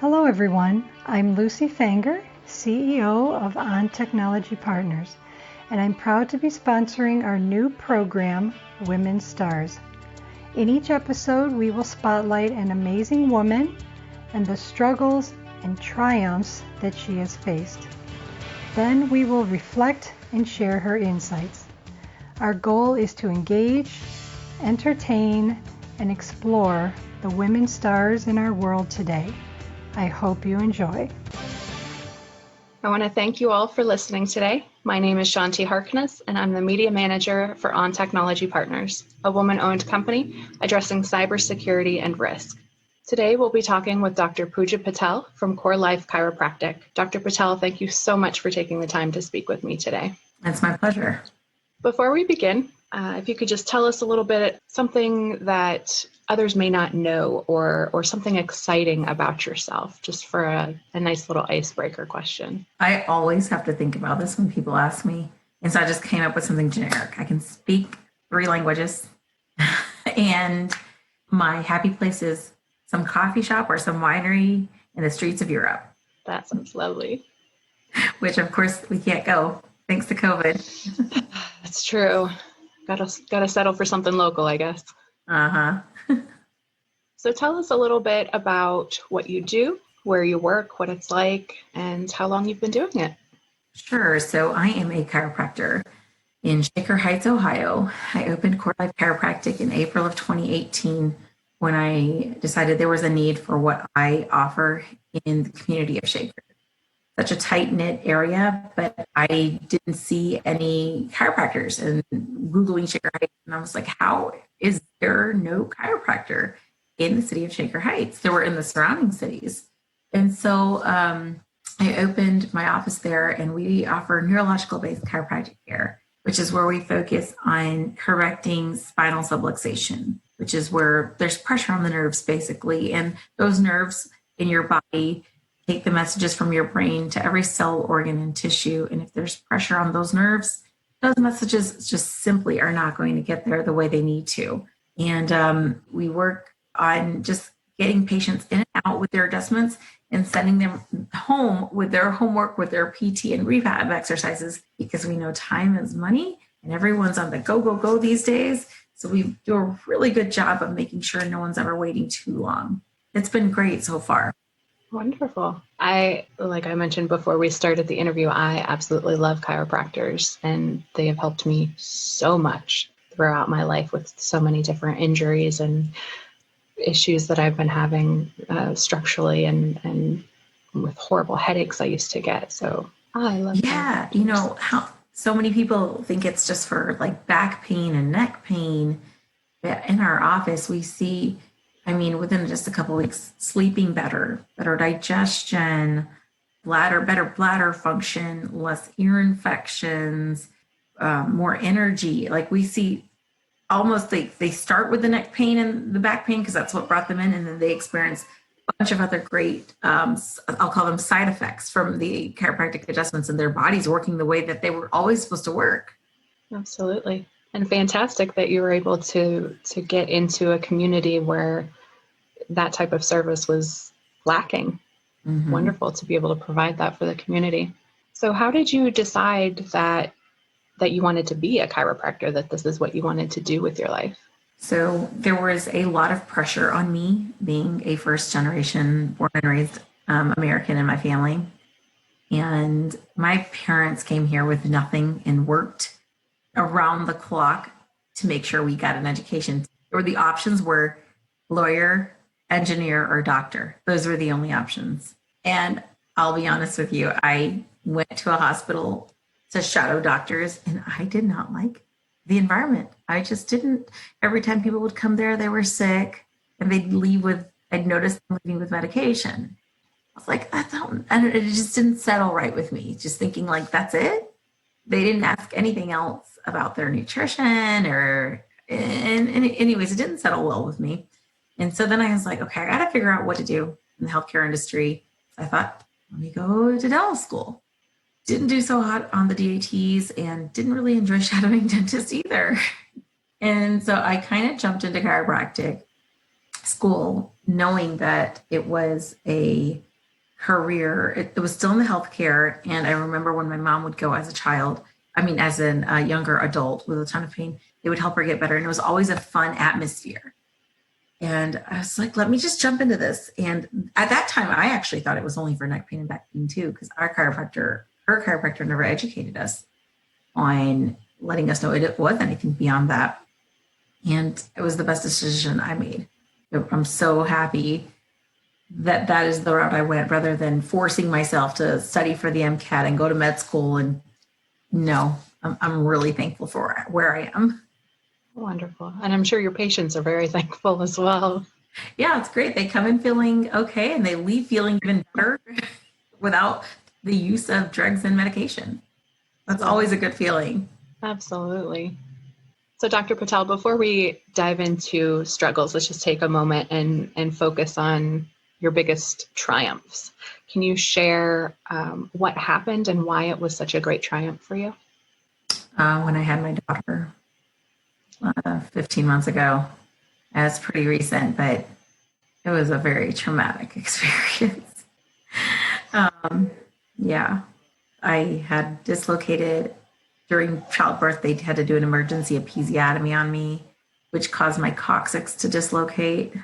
Hello everyone, I'm Lucy Fanger, CEO of On Technology Partners, and I'm proud to be sponsoring our new program, Women STaRs. In each episode, we will spotlight an amazing woman and the struggles and triumphs that she has faced. Then we will reflect and share her insights. Our goal is to engage, entertain, and explore the women STaRs in our world today. I hope you enjoy. I want to thank you all for listening today. My name is Shanti Harkness, and I'm the Media Manager for On Technology Partners, a woman-owned company addressing cybersecurity and risk. Today, we'll be talking with Dr. Pooja Patel from Core Life Chiropractic. Dr. Patel, thank you so much for taking the time to speak with me today. It's my pleasure. Before we begin, if you could just tell us a little bit, something that others may not know or something exciting about yourself, just for a nice little icebreaker question. I always have to think about this when people ask me. And so I just came up with something generic. I can speak 3 languages and my happy place is some coffee shop or some winery in the streets of Europe. That sounds lovely. Which of course we can't go thanks to COVID. That's true. Gotta settle for something local, I guess. So tell us a little bit about what you do, where you work, what it's like, and how long you've been doing it. Sure. So I am a chiropractor in Shaker Heights, Ohio. I opened Core Life Chiropractic in April of 2018 when I decided there was a need for what I offer in the community of Shaker. Such a tight-knit area, but I didn't see any chiropractors. And Googling Shaker Heights, and I was like, how is there no chiropractor in the city of Shaker Heights? There were in the surrounding cities. And so I opened my office there, and we offer neurological-based chiropractic care, which is where we focus on correcting spinal subluxation, which is where there's pressure on the nerves, basically. And those nerves in your body take the messages from your brain to every cell, organ, and tissue. And if there's pressure on those nerves, those messages just simply are not going to get there the way they need to. And we work on just getting patients in and out with their adjustments and sending them home with their homework, with their PT and rehab exercises, because we know time is money and everyone's on the go these days. So we do a really good job of making sure no one's ever waiting too long. It's been great so far. Wonderful. Like I mentioned before we started the interview, I absolutely love chiropractors, and they have helped me so much throughout my life with so many different injuries and issues that I've been having structurally and with horrible headaches I used to get. So I love Yeah, you know, how so many people think it's just for like back pain and neck pain. But in our office, we see within just a couple of weeks, sleeping better digestion, better bladder function, less ear infections, more energy. Like we see almost they start with the neck pain and the back pain because that's what brought them in. And then they experience a bunch of other great, I'll call them side effects from the chiropractic adjustments and their bodies working the way that they were always supposed to work. Absolutely. And fantastic that you were able to get into a community where that type of service was lacking. Mm-hmm. Wonderful to be able to provide that for the community. So how did you decide that you wanted to be a chiropractor, that this is what you wanted to do with your life? So there was a lot of pressure on me being a first generation born and raised American in my family. And my parents came here with nothing and worked around the clock to make sure we got an education. The options were lawyer, engineer, or doctor. Those were the only options. And I'll be honest with you, I went to a hospital to shadow doctors and I did not like the environment. I just didn't. Every time people would come there, they were sick and I'd noticed them leaving with medication. I was like, and it just didn't settle right with me. Just thinking like, that's it. They didn't ask anything else about their nutrition and anyways, it didn't settle well with me. And so then I was like, okay, I got to figure out what to do in the healthcare industry. I thought, let me go to dental school. Didn't do so hot on the DATs and didn't really enjoy shadowing dentists either. And so I kind of jumped into chiropractic school knowing that it was a career, it was still in the healthcare. And I remember when my mom would go as a child, as a younger adult with a ton of pain, it would help her get better. And it was always a fun atmosphere. And I was like, let me just jump into this. And at that time, I actually thought it was only for neck pain and back pain too, because her chiropractor never educated us on letting us know it was anything beyond that. And it was the best decision I made. I'm so happy that is the route I went, rather than forcing myself to study for the MCAT and go to med school. And no, I'm really thankful for where I am. Wonderful. And I'm sure your patients are very thankful as well. Yeah, it's great. They come in feeling okay and they leave feeling even better without the use of drugs and medication. That's always a good feeling. Absolutely. So Dr. Patel, before we dive into struggles, let's just take a moment and focus on your biggest triumphs. Can you share what happened and why it was such a great triumph for you? When I had my daughter 15 months ago. That's pretty recent, but it was a very traumatic experience. Yeah, I had dislocated during childbirth. They had to do an emergency episiotomy on me, which caused my coccyx to dislocate,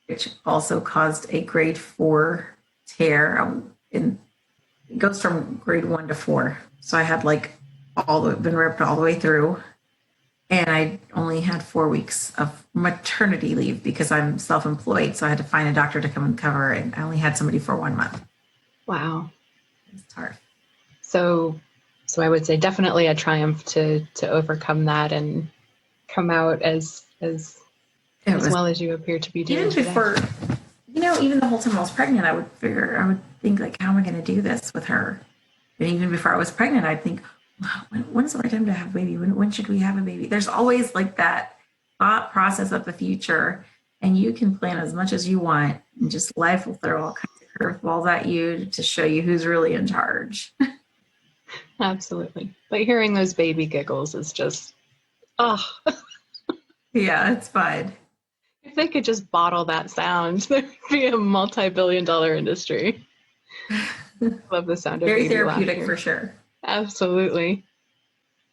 which also caused a grade 4 tear. It goes from grade 1 to 4. So I had been ripped all the way through. And I only had 4 weeks of maternity leave because I'm self-employed. So I had to find a doctor to come and cover. And I only had somebody for 1 month. Wow. It's hard. So I would say definitely a triumph to overcome that and come out as well as you appear to be doing. Even before, even the whole time I was pregnant, I would think how am I going to do this with her? And even before I was pregnant, I'd think, when's the right time to have a baby? When should we have a baby? There's always that thought process of the future, and you can plan as much as you want, and just life will throw all kinds of curveballs at you to show you who's really in charge. Absolutely. But hearing those baby giggles is just, yeah, it's fun. If they could just bottle that sound, there would be a multi-billion-dollar industry. Love the sound of very baby therapeutic laughter. For sure. Absolutely.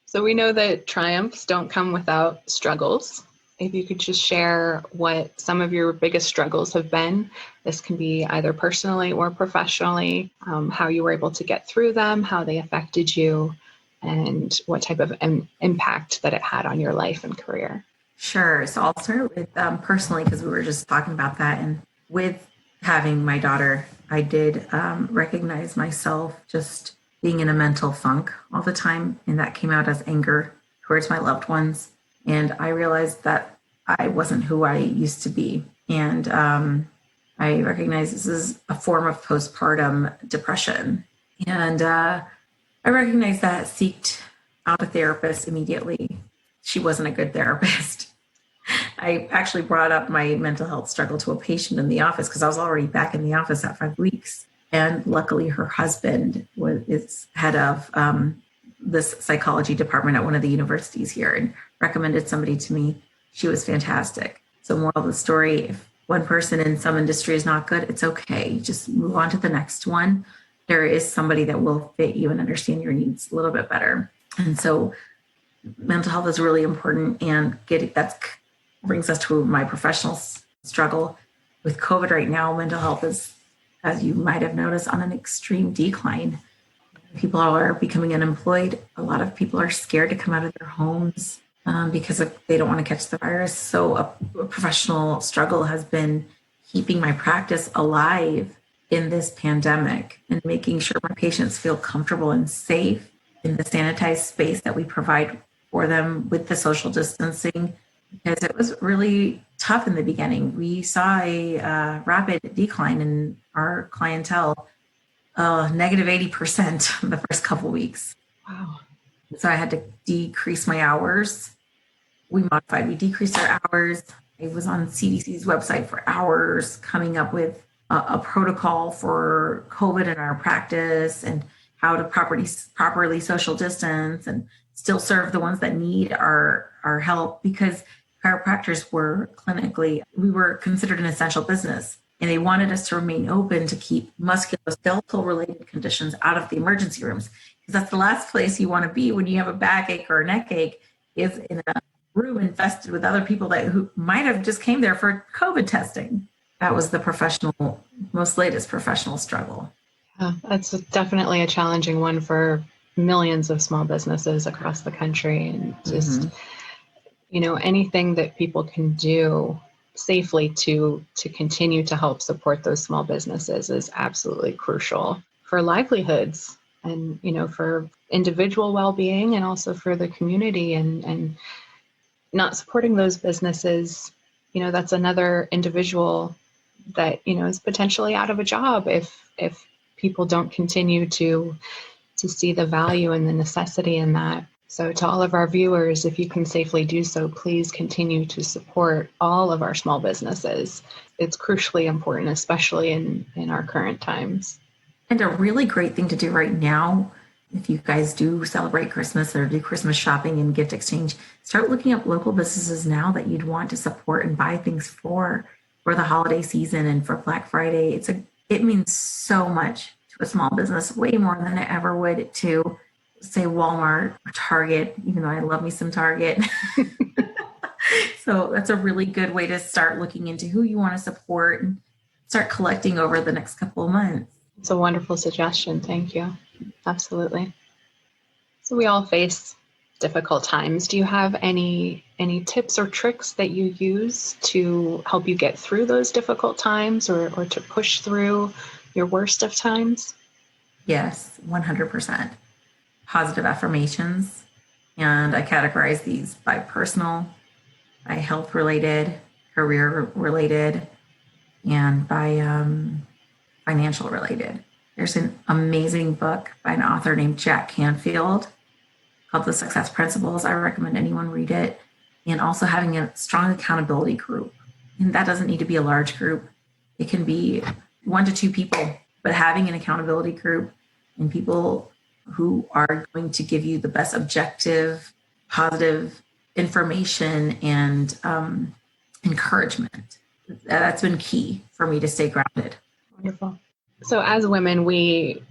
So we know that triumphs don't come without struggles. If you could just share what some of your biggest struggles have been. This can be either personally or professionally, how you were able to get through them, how they affected you, and what type of impact that it had on your life and career. Sure. So I'll start with personally, because we were just talking about that. And with having my daughter, I did recognize myself just being in a mental funk all the time. And that came out as anger towards my loved ones. And I realized that I wasn't who I used to be. And I recognized this is a form of postpartum depression. And I recognized that, seeked out a therapist immediately. She wasn't a good therapist. I actually brought up my mental health struggle to a patient in the office because I was already back in the office at 5 weeks. And luckily, her husband is head of this psychology department at one of the universities here and recommended somebody to me. She was fantastic. So moral of the story, if one person in some industry is not good, it's okay. Just move on to the next one. There is somebody that will fit you and understand your needs a little bit better. And so mental health is really important. And that brings us to my professional struggle. With COVID right now, mental health is, as you might have noticed, on an extreme decline. People are becoming unemployed. A lot of people are scared to come out of their homes because they don't want to catch the virus. So a professional struggle has been keeping my practice alive in this pandemic and making sure my patients feel comfortable and safe in the sanitized space that we provide for them with the social distancing, because it was really tough in the beginning. We saw a rapid decline in our clientele, negative 80% the first couple weeks. Wow. So I had to decrease my hours. We decreased our hours. I was on CDC's website for hours, coming up with a protocol for COVID in our practice and how to properly social distance and still serve the ones that need our help, because chiropractors we were considered an essential business. And they wanted us to remain open to keep musculoskeletal related conditions out of the emergency rooms. Because that's the last place you want to be when you have a backache or a neck ache, is in a room infested with other people who might have just came there for COVID testing. That was the most latest professional struggle. Yeah, that's definitely a challenging one for millions of small businesses across the country. And just, anything that people can do safely to continue to help support those small businesses is absolutely crucial for livelihoods and, for individual well-being and also for the community. And not supporting those businesses, that's another individual that, is potentially out of a job if people don't continue to see the value and the necessity in that. So to all of our viewers, if you can safely do so, please continue to support all of our small businesses. It's crucially important, especially in our current times. And a really great thing to do right now, if you guys do celebrate Christmas or do Christmas shopping and gift exchange, start looking up local businesses now that you'd want to support and buy things for the holiday season and for Black Friday. It means so much to a small business, way more than it ever would to, say, Walmart or Target, even though I love me some Target. So that's a really good way to start looking into who you want to support and start collecting over the next couple of months. It's a wonderful suggestion. Thank you. Absolutely. So we all face difficult times. Do you have any tips or tricks that you use to help you get through those difficult times or to push through your worst of times? Yes, 100%. Positive affirmations. And I categorize these by personal, by health related, career related, and by financial related. There's an amazing book by an author named Jack Canfield called The Success Principles. I recommend anyone read it. And also having a strong accountability group. And that doesn't need to be a large group. It can be 1 to 2 people, but having an accountability group and people who are going to give you the best objective, positive information and encouragement. That's been key for me to stay grounded. Wonderful. So as women, we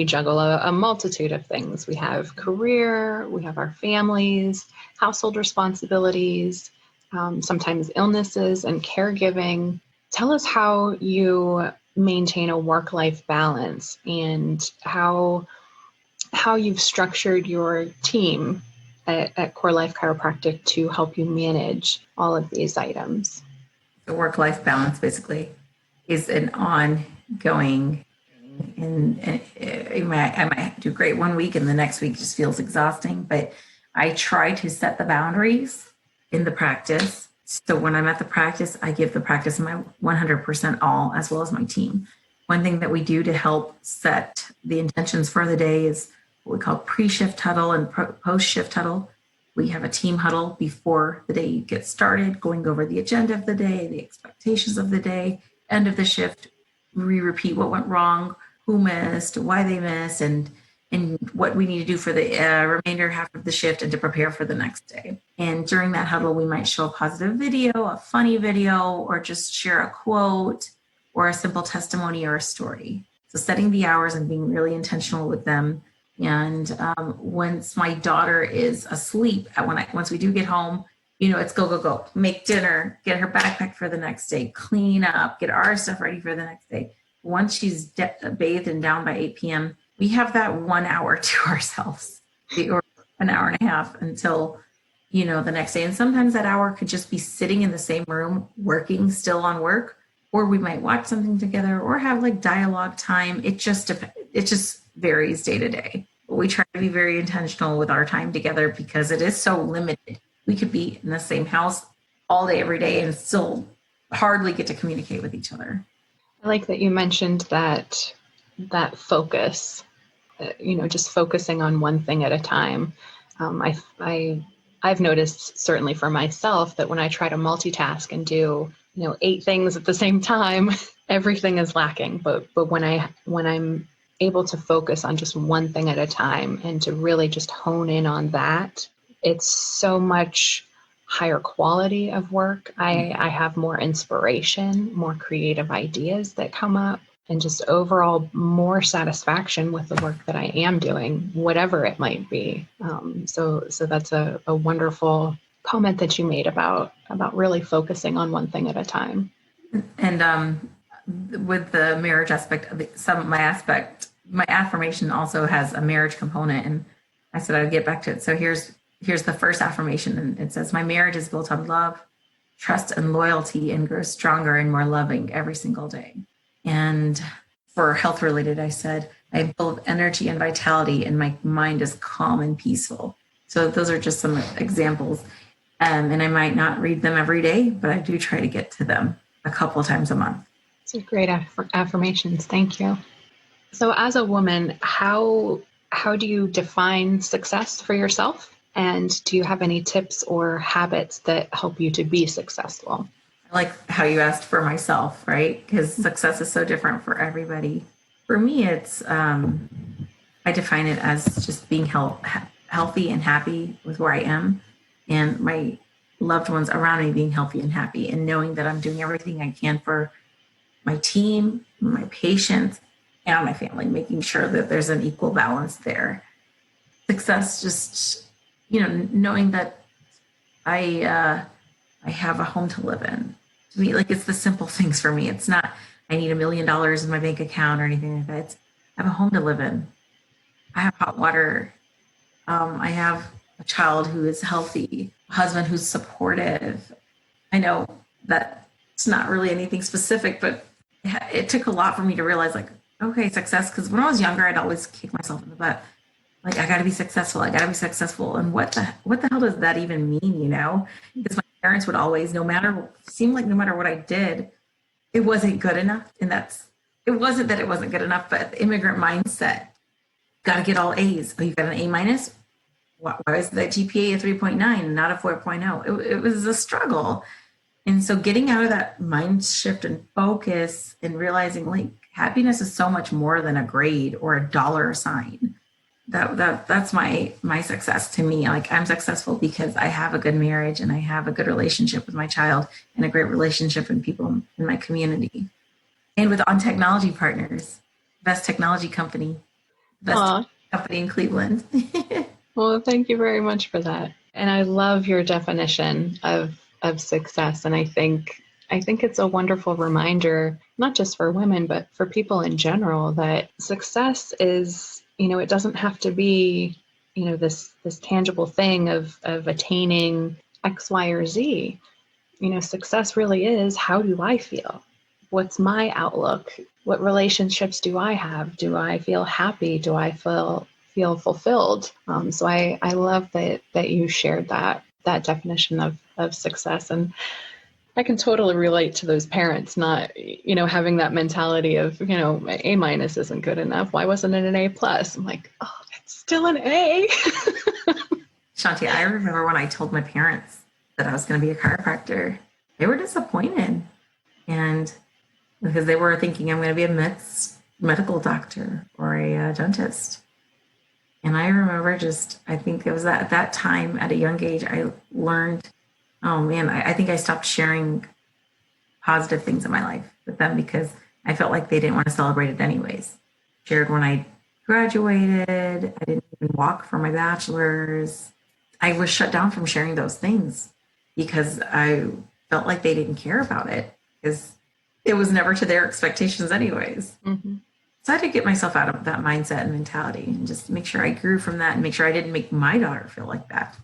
juggle a multitude of things. We have career, we have our families, household responsibilities, sometimes illnesses and caregiving. Tell us how you maintain a work-life balance and how you've structured your team at Core Life Chiropractic to help you manage all of these items. The work-life balance basically is an ongoing, and I might do great one week and the next week just feels exhausting, but I try to set the boundaries in the practice. So when I'm at the practice, I give the practice my 100% all, as well as my team. One thing that we do to help set the intentions for the day is what we call pre-shift huddle and post-shift huddle. We have a team huddle before the day gets started, going over the agenda of the day, the expectations of the day, end of the shift. We repeat what went wrong, who missed, why they missed, and what we need to do for the remainder half of the shift and to prepare for the next day. And during that huddle, we might show a positive video, a funny video, or just share a quote or a simple testimony or a story. So setting the hours and being really intentional with them. And once my daughter is asleep, once we do get home, it's go, make dinner, get her backpack for the next day, clean up, get our stuff ready for the next day. Once she's bathed and down by 8 p.m., we have that 1 hour to ourselves, or an hour and a half until, the next day. And sometimes that hour could just be sitting in the same room, working still on work, or we might watch something together or have like dialogue time. It just varies day to day. But we try to be very intentional with our time together because it is so limited. We could be in the same house all day, every day, and still hardly get to communicate with each other. I like that you mentioned that focus, just focusing on one thing at a time. I've noticed certainly for myself that when I try to multitask and do 8 things at the same time, everything is lacking. But when I'm able to focus on just one thing at a time and to really just hone in on that, it's so much higher quality of work. I have more inspiration, more creative ideas that come up, and just overall more satisfaction with the work that I am doing, whatever it might be. So that's a wonderful comment that you made about really focusing on one thing at a time. And with the marriage aspect, my affirmation also has a marriage component, and I said I'd get back to it. So here's the first affirmation, and it says, "My marriage is built on love, trust, and loyalty, and grows stronger and more loving every single day." And for health related, I said, "I am full of energy and vitality, and my mind is calm and peaceful." So those are just some examples. And I might not read them every day, but I do try to get to them a couple of times a month. Those are great affirmations. Thank you. So as a woman, how do you define success for yourself? And do you have any tips or habits that help you to be successful? I like how you asked for myself, right? Because success is so different for everybody. For me, it's, I define it as just being healthy and happy with where I am, and my loved ones around me being healthy and happy, and knowing that I'm doing everything I can for my team, my patients, and my family, making sure that there's an equal balance there. Success, just, knowing that I have a home to live in. To me, like, it's the simple things for me. It's not, I need $1 million in my bank account or anything like that. It's, I have a home to live in. I have hot water. I have a child who is healthy, a husband who's supportive. I know that it's not really anything specific, but it took a lot for me to realize, like, okay, success. Because when I was younger, I'd always kick myself in the butt. Like, I got to be successful. I got to be successful. And what the hell does that even mean? Because my parents would always, no matter what I did, it wasn't good enough. And it wasn't that it wasn't good enough, but the immigrant mindset, got to get all A's. Oh, you got an A minus? Why is that GPA a 3.9 and not a 4.0? It was a struggle. And so getting out of that mind shift and focus and realizing, like, happiness is so much more than a grade or a dollar sign. That's my success to me. Like, I'm successful because I have a good marriage, and I have a good relationship with my child, and a great relationship with people in my community, and with On Technology Partners, best technology company, company in Cleveland. Well, thank you very much for that. And I love your definition of success. And I think it's a wonderful reminder, not just for women, but for people in general, that success is, it doesn't have to be, this tangible thing of attaining X, Y, or Z. Success really is, how do I feel? What's my outlook? What relationships do I have? Do I feel happy? Do I feel fulfilled? So I love that you shared that definition of success. And I can totally relate to those parents not, having that mentality of, A minus isn't good enough. Why wasn't it an A plus? I'm like, oh, it's still an A. Shanti, I remember when I told my parents that I was going to be a chiropractor, they were disappointed. And because they were thinking I'm going to be a medical doctor or a dentist. And I remember I think it was at that time at a young age, I learned, oh man, I think I stopped sharing positive things in my life with them because I felt like they didn't want to celebrate it anyways. Shared when I graduated, I didn't even walk for my bachelor's. I was shut down from sharing those things because I felt like they didn't care about it because it was never to their expectations anyways. Mm-hmm. So I had to get myself out of that mindset and mentality and just make sure I grew from that and make sure I didn't make my daughter feel like that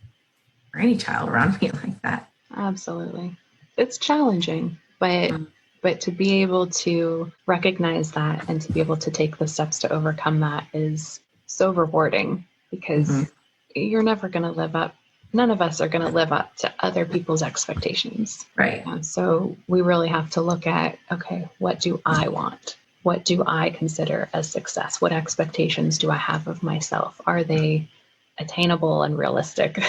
or any child around me like that. Absolutely. It's challenging, but to be able to recognize that and to be able to take the steps to overcome that is so rewarding because you're never going to live up. None of us are going to live up to other people's expectations. Right. So we really have to look at, okay, what do I want? What do I consider as success? What expectations do I have of myself? Are they attainable and realistic?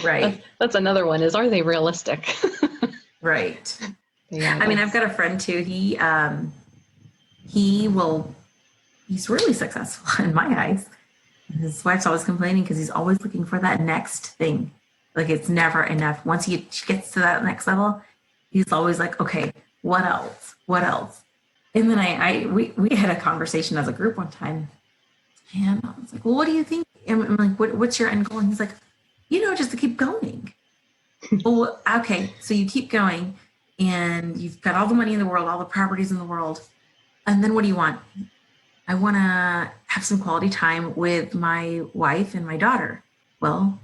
Right. That's another one is, are they realistic? Right. Yeah, I mean, I've got a friend too. He's really successful in my eyes. His wife's always complaining because he's always looking for that next thing. Like it's never enough. Once he gets to that next level, he's always like, okay, what else? What else? And then we had a conversation as a group one time, and I was like, well, what do you think? And I'm like, what's your end goal? And he's like, just to keep going. Well, okay, so you keep going, and you've got all the money in the world, all the properties in the world, and then what do you want? I want to have some quality time with my wife and my daughter. Well,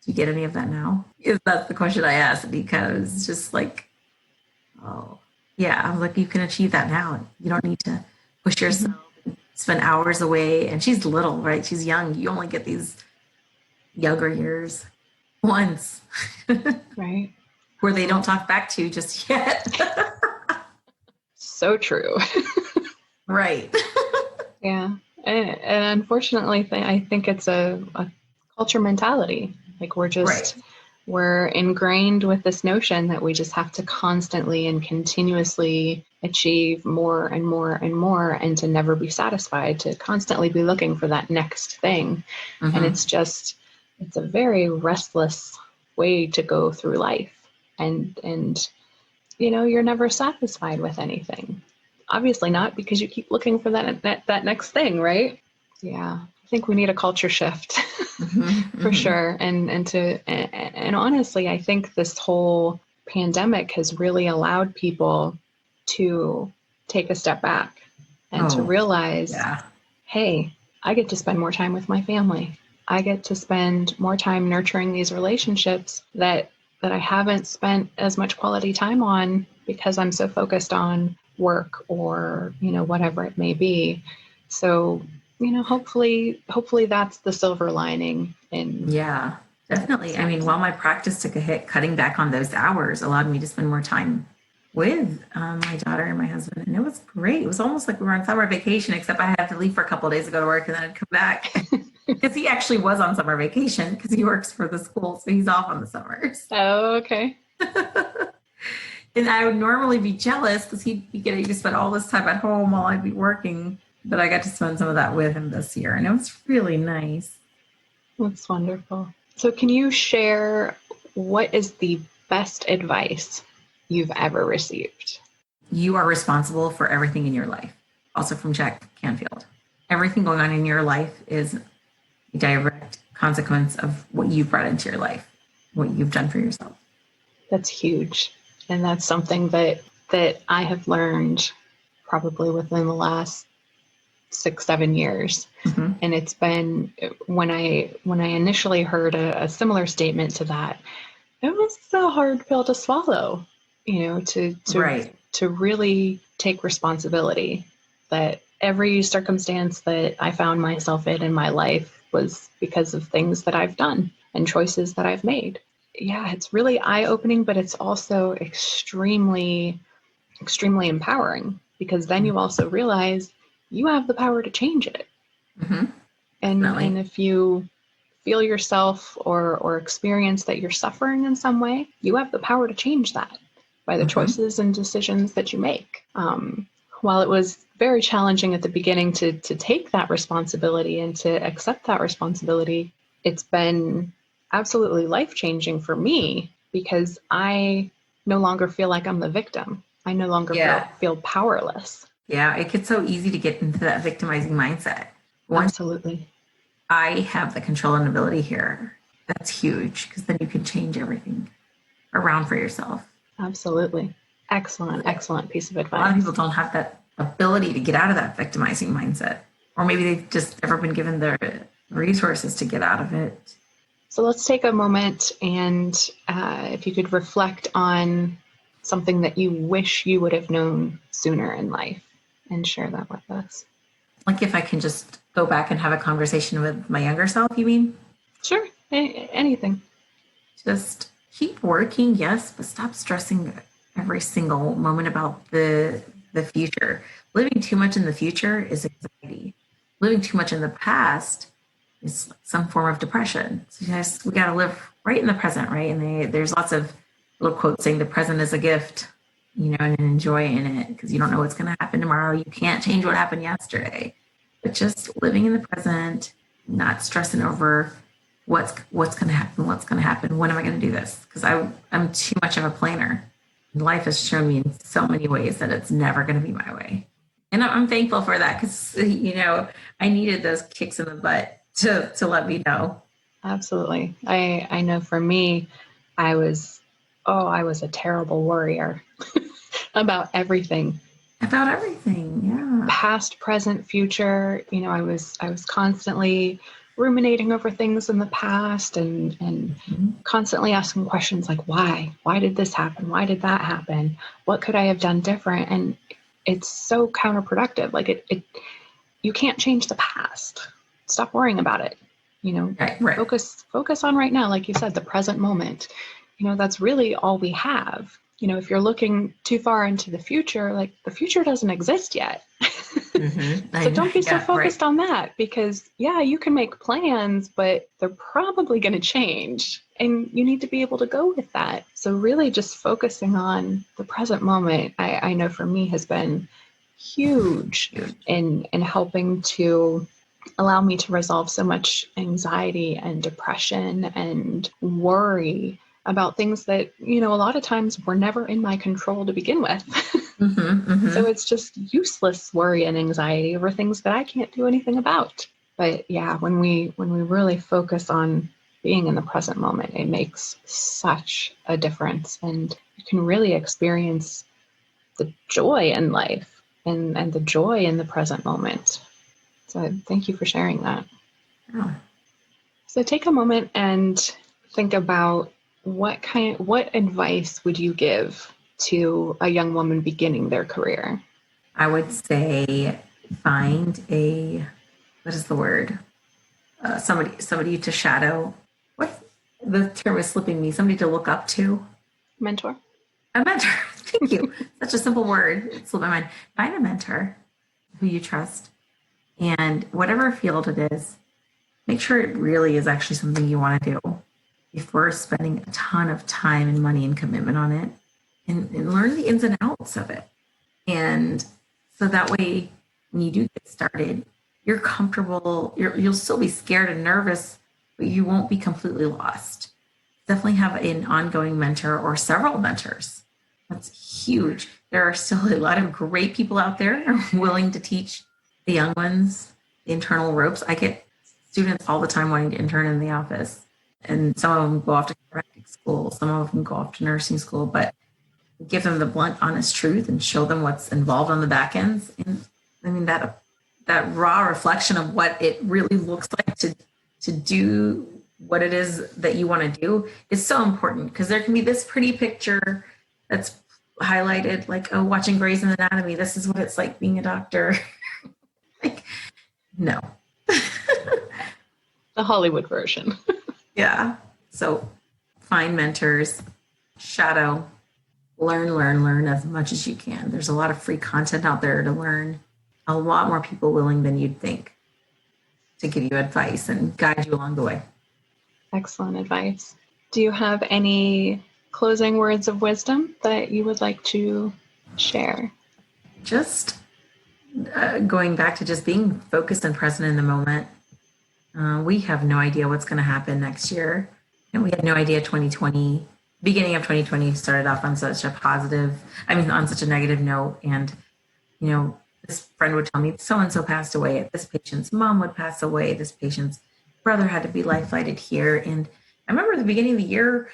do you get any of that now? That's the question I asked, because it's just like, oh, yeah, I'm like, you can achieve that now. You don't need to push yourself, spend hours away. And she's little, right? She's young. You only get these younger years once. Right. Where they don't talk back to you just yet. So true. Right. Yeah. And unfortunately, I think it's a culture mentality. Like we're ingrained with this notion that we just have to constantly and continuously achieve more and more and more, and to never be satisfied, to constantly be looking for that next thing. And it's a very restless way to go through life. And you're never satisfied with anything. Obviously not, because you keep looking for that next thing, right? Yeah. I think we need a culture shift for sure. And honestly, I think this whole pandemic has really allowed people to take a step back and to realize, hey, I get to spend more time with my family. I get to spend more time nurturing these relationships that I haven't spent as much quality time on because I'm so focused on work or, whatever it may be. So, hopefully that's the silver lining. Yeah, definitely. I mean, while my practice took a hit, cutting back on those hours allowed me to spend more time with my daughter and my husband. And it was great. It was almost like we were on summer vacation, except I had to leave for a couple of days to go to work and then I'd come back. Because he actually was on summer vacation because he works for the school. So he's off on the summers. Oh, okay. And I would normally be jealous because he'd be getting to spend all this time at home while I'd be working. But I got to spend some of that with him this year. And it was really nice. That's wonderful. So can you share what is the best advice you've ever received? You are responsible for everything in your life. Also from Jack Canfield. Everything going on in your life is a direct consequence of what you've brought into your life, what you've done for yourself. That's huge. And that's something that I have learned probably within the last 6-7 years. And it's been when I initially heard a similar statement to that, it was a hard pill to swallow, to really take responsibility that every circumstance that I found myself in my life was because of things that I've done and choices that I've made. Yeah, it's really eye-opening, but it's also extremely, extremely empowering, because then you also realize you have the power to change it. And if you feel yourself or experience that you're suffering in some way, you have the power to change that by the choices and decisions that you make. While it was very challenging at the beginning to take that responsibility and to accept that responsibility, it's been absolutely life-changing for me, because I no longer feel like I'm the victim. I no longer feel powerless. Yeah, it gets so easy to get into that victimizing mindset. Absolutely. I have the control and ability here. That's huge, because then you can change everything around for yourself. Absolutely. Excellent piece of advice. A lot of people don't have that ability to get out of that victimizing mindset, or maybe they've just never been given the resources to get out of it. So let's take a moment and if you could reflect on something that you wish you would have known sooner in life and share that with us. Like if I can just go back and have a conversation with my younger self, you mean? Sure. Anything. Just keep working, yes, but stop stressing every single moment about the future. Living too much in the future is anxiety. Living too much in the past is some form of depression. So we got to live right in the present, right? And there's lots of little quotes saying the present is a gift, and enjoy in it, because you don't know what's going to happen tomorrow. You can't change what happened yesterday. But just living in the present, not stressing over what's going to happen? What's going to happen? When am I going to do this? Because I'm too much of a planner. Life has shown me in so many ways that it's never going to be my way. And I'm thankful for that because, I needed those kicks in the butt to let me know. Absolutely. I know for me, I was a terrible worrier about everything. About everything, yeah. Past, present, future. I was constantly ruminating over things in the past and constantly asking questions like, why? Why did this happen? Why did that happen? What could I have done different? And it's so counterproductive. Like you can't change the past. Stop worrying about it. Right. Focus on right now. Like you said, the present moment. That's really all we have. If you're looking too far into the future, like the future doesn't exist yet. So don't be so focused on that because you can make plans, but they're probably going to change and you need to be able to go with that. So really just focusing on the present moment, I know for me has been huge in helping to allow me to resolve so much anxiety and depression and worry about things that, a lot of times were never in my control to begin with. So it's just useless worry and anxiety over things that I can't do anything about. But when we really focus on being in the present moment, it makes such a difference. And you can really experience the joy in life and the joy in the present moment. So thank you for sharing that. Oh. So take a moment and think about what advice would you give to a young woman beginning their career? I would say find what is the word? Somebody to shadow. What the term is slipping me. Somebody to look up to. Mentor. A mentor. Thank you. Such a simple word. It slipped my mind. Find a mentor who you trust. And whatever field it is, make sure it really is actually something you want to do before spending a ton of time and money and commitment on it, and learn the ins and outs of it. And so that way, when you do get started, you're comfortable, you'll still be scared and nervous, but you won't be completely lost. Definitely have an ongoing mentor or several mentors. That's huge. There are still a lot of great people out there willing to teach the young ones the internal ropes. I get students all the time wanting to intern in the office. And some of them go off to chiropractic school. Some of them go off to nursing school. But give them the blunt, honest truth and show them what's involved on the back ends. And I mean, that raw reflection of what it really looks like to do what it is that you want to do is so important, because there can be this pretty picture that's highlighted like, oh, watching Grey's Anatomy, this is what it's like being a doctor. Like, no. The Hollywood version. Yeah. So find mentors, shadow, learn as much as you can. There's a lot of free content out there to learn. A lot more people willing than you'd think to give you advice and guide you along the way. Excellent advice. Do you have any closing words of wisdom that you would like to share? Just going back to just being focused and present in the moment. We have no idea what's going to happen next year. And we had no idea beginning of 2020 started off on such a negative note. And, this friend would tell me so-and-so passed away. This patient's mom would pass away. This patient's brother had to be life-flighted here. And I remember at the beginning of the year,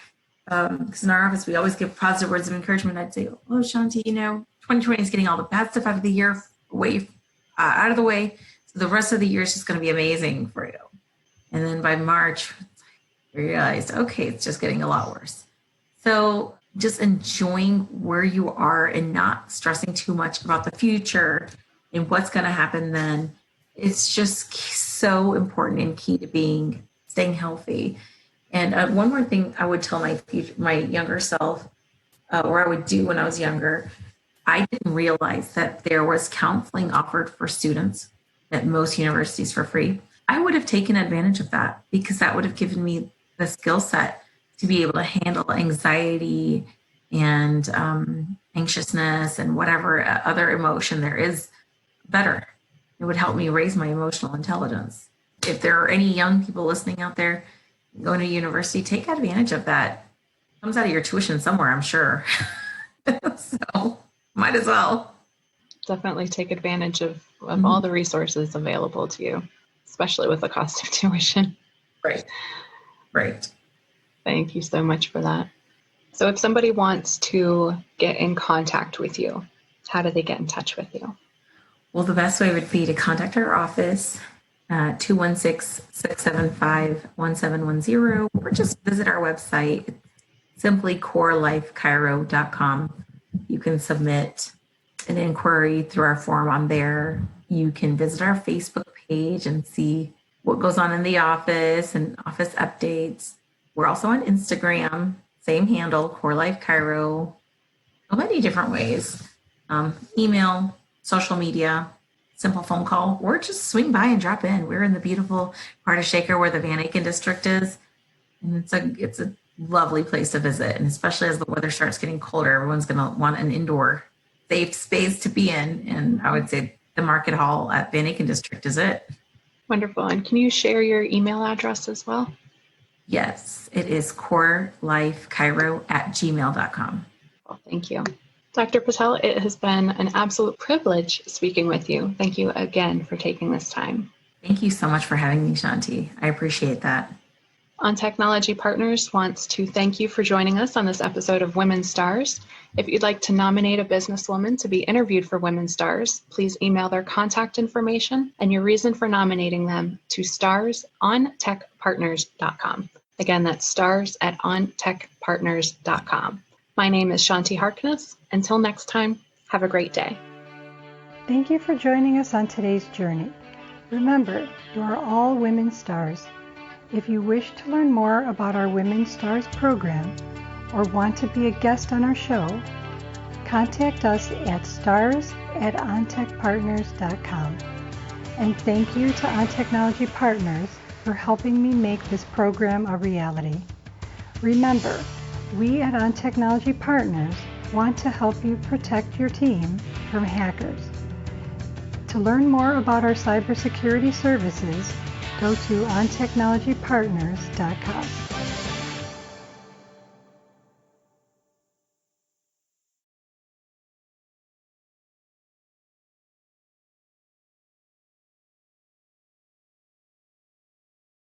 because in our office, we always give positive words of encouragement. I'd say, oh, Shanti, 2020 is getting all the bad stuff out of the year out of the way. So the rest of the year is just going to be amazing for you. And then by March, we realized, okay, it's just getting a lot worse. So just enjoying where you are and not stressing too much about the future and what's going to happen then. It's just so important and key to staying healthy. And one more thing I would tell my younger self, or I would do when I was younger, I didn't realize that there was counseling offered for students at most universities for free. I would have taken advantage of that, because that would have given me the skill set to be able to handle anxiety and anxiousness and whatever other emotion there is better. It would help me raise my emotional intelligence. If there are any young people listening out there, going to university, take advantage of that. Comes out of your tuition somewhere, I'm sure. So might as well. Definitely take advantage of all the resources available to you, especially with the cost of tuition. Right. Thank you so much for that. So if somebody wants to get in contact with you, how do they get in touch with you? Well, the best way would be to contact our office, 216-675-1710, or just visit our website, simply corelifechiro.com. You can submit an inquiry through our form on there. You can visit our Facebook page and see what goes on in the office and office updates. We're also on Instagram, same handle, Core Life Chiro. So many different ways. Email, social media, simple phone call, or just swing by and drop in. We're in the beautiful part of Shaker where the Van Aken district is. And it's a lovely place to visit. And especially as the weather starts getting colder, everyone's going to want an indoor safe space to be in. And I would say the Market Hall at Van Aken district is it. Wonderful. And can you share your email address as well? Yes, it is corelifechiro@gmail.com. Well, thank you. Dr. Patel, it has been an absolute privilege speaking with you. Thank you again for taking this time. Thank you so much for having me, Shanti. I appreciate that. On Technology Partners wants to thank you for joining us on this episode of Women STaRs. If you'd like to nominate a businesswoman to be interviewed for Women STaRs, please email their contact information and your reason for nominating them to STaRs@ontechpartners.com. Again, that's STaRs@ontechpartners.com. My name is Shanti Harkness. Until next time, have a great day. Thank you for joining us on today's journey. Remember, you are all women stars. If you wish to learn more about our Women STaRs program or want to be a guest on our show, contact us at stars@ontechpartners.com. And thank you to On Technology Partners for helping me make this program a reality. Remember, we at On Technology Partners want to help you protect your team from hackers. To learn more about our cybersecurity services, go to ontechnologypartners.com.